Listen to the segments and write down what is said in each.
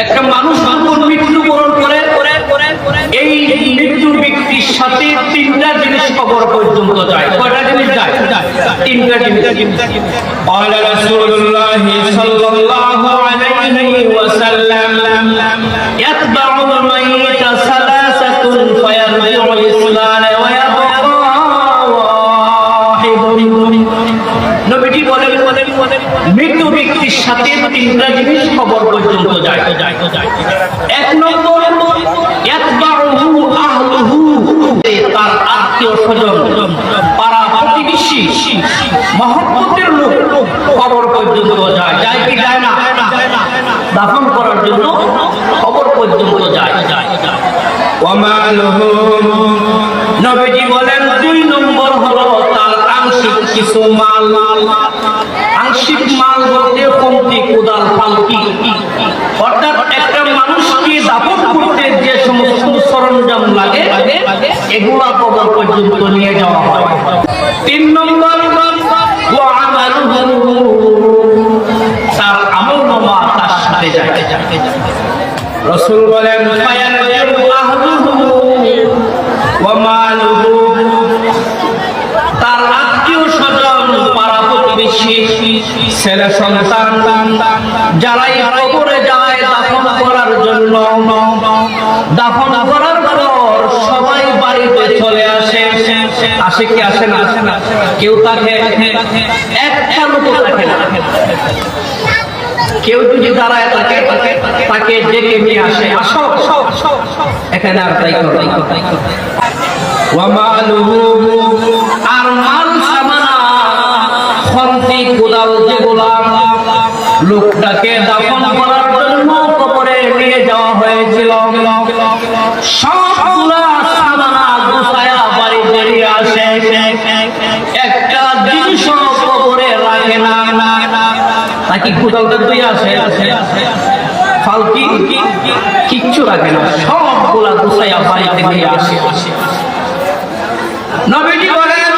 একটা মানুষ যখন মৃত্যুবরণ করে এই মৃত্যু ব্যক্তির সাথে তিনটা জিনিস কবর পর্যন্ত যায়। কয়টা জিনিস যায়? তিনটা জিনিস। قال رسول الله صلى الله عليه وسلم يتبع الميت ثلاثة فيرجع الاثنان ويبقى واحد। নবীজি বলেন মৃত্যু ব্যক্তির সাথে তিনটা জিনিস কবর পর্যন্ত যায়। এক নম্বর ইয়াতবাউহু আহলুহু, তার আত্মীয় স্বজন, পাড়া প্রতিবেশী, মহব্বতের লোক কবর পর্যন্ত যায়। যায় কি যায় না? দাফন করার জন্য কবর পর্যন্ত যায়। ওয়া মালুহু, নবীজি বলেন দুই নম্বর হলো তার আংশিক কিছু মাল। আংশিক মাল বলতে কমতি, কোদাল, পালকি, অর্থাৎ একটা মানুষকে দাফন করতে যে সমস্ত সরঞ্জাম লাগে এগুলা কবর পর্যন্ত নিয়ে যাওয়া হয়। তিন নম্বর ওয়া আমালুহু, তার আমলনামা তার সাথে যায়। রাসূল বলেন ফায়ারজিউ আহলুহু ওয়া মালুহু, তার আত্মীয় স্বজন, পাড়া প্রতিবেশী, ছেলে সন্তান যারাই কবরে যায় দাফন করার জন্য, দাফন করার পর সবাই বাড়িতে চলে আসে। আসে কি আসে না? কেউ থাকে একটা লোক থাকে না। কেউ যদি দাঁড়ায় থাকে তাকে ডেকে নিয়ে আসে, আসো এখানে আর তাই করে। ওয়া মালুহু, আর মাল সামানা, খন্তি, কোদাল যেগুলা লোকটাকে দাফন করার জন্য কবরে নিয়ে যাওয়া হয়েছিল, সবগুলা সামানা গুছায়া বাড়ি বেরিয়ে আসে। একটা জিনিস কবরে রাখে না। নাকি কোদালটা দুই আসে, ফালকি কিচ্ছু রাখে না, সবগুলা গুছায়া বাড়িতে নিয়ে আসে। নবীজি বলেন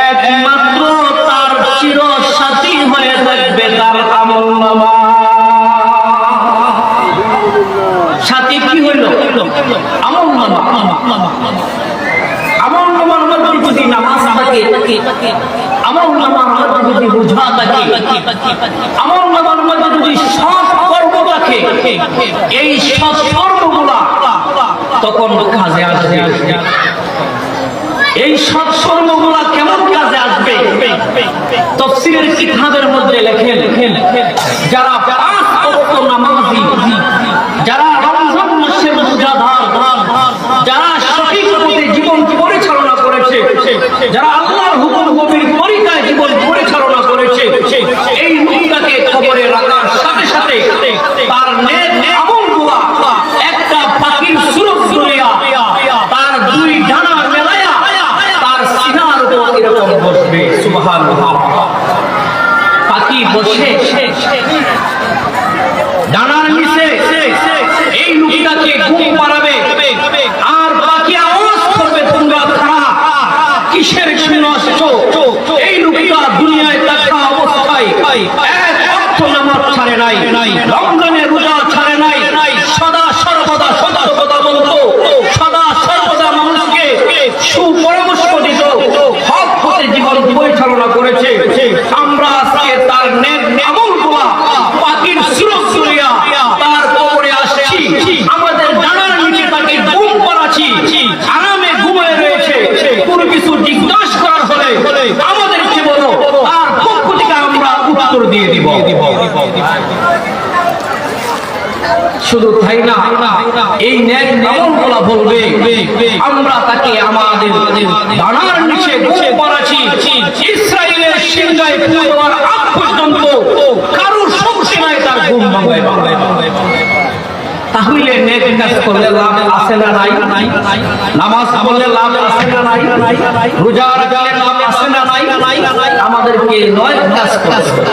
একমাত্র তার চিরসাথী হয়ে থাকবে তার আমলনামা। সাথী কি হইল? আমলনামা। আমলনামার মধ্যে যদি নামাজ থাকে, আমলনামার মধ্যে যদি রোজা থাকে, আমলনামার মধ্যে যদি সৎ কর্ম থাকে, এই সৎ কর্মগুলা তখন কাজে আসবে। এই সৎকর্মগুলা কেমন কাজে আসবে? তাফসীরের কিতাবের মধ্যে লেখেন যারা পাঁচ ওয়াক্ত নামাজি, যারা রমজান মাসে রোজাদার, যারা সঠিক পথে জীবন পরিচালনা করেছে, যারা আল্লাহর হুকুম কবির তরিকায় জীবন পরিচালনা করেছে, এই লোকটাকে কবরে রাখার সাথে সাথে তার নেক আমলগুলা একটা পাখির সুরত ধরিয়া তার দুই ডানা মেলায়া তার সিনার উপর এরকম বসবে। সুবহানাল্লাহ। পাখি বসে ডানার নিচে এই লোকটাকে ঘুম পাড়াবে, আর পাখি আওয়াজ করবে তোমরা খাড়া, কিসের জন্য আসছো? এই লোকটা দুনিয়ায় থাকা অবস্থায় এক ওয়াক্ত নামাজ ছাড়ে নাই, রমজানের রোজা ছাড়ে নাই, সদা সর্বদা সত্য কথা বলতো, সদা সর্বদা মানুষকে সুপরামর্শ দিত, হক পথে জীবন পরিচালনা করেছে। আমরা আজকে তার নেক আমলগুলা পাখির সুরত করিয়া তার কবরে আসছি, আমাদের ডানার নিচে তাকে ঘুম পাড়াচ্ছি, আরামে ঘুমিয়ে রয়েছে। কোনো কিছু জিজ্ঞাসা করার হলে আমাদেরকে বলো, তার পক্ষ থেকে আমরা উত্তর দিয়ে দিব। শুধু তাই না, এই নেক আমলগুলা বলবে আমরা তাকে আমাদের ডানার নিচে ঘুম পাড়াচ্ছি, ইসরায়েলের সিংহায় দেওয়ার আগ পর্যন্ত কারোর সমস্যা নাই, তার ঘুম ভাঙবে। তাহলে নেক কাজ করলে লাভ আছে না নাই? নামাজ পড়লে লাভ আছে না নাই? রোজা রাখলে লাভ আছে না নাই? আমাদেরকে নয় কাজ করতে হবে।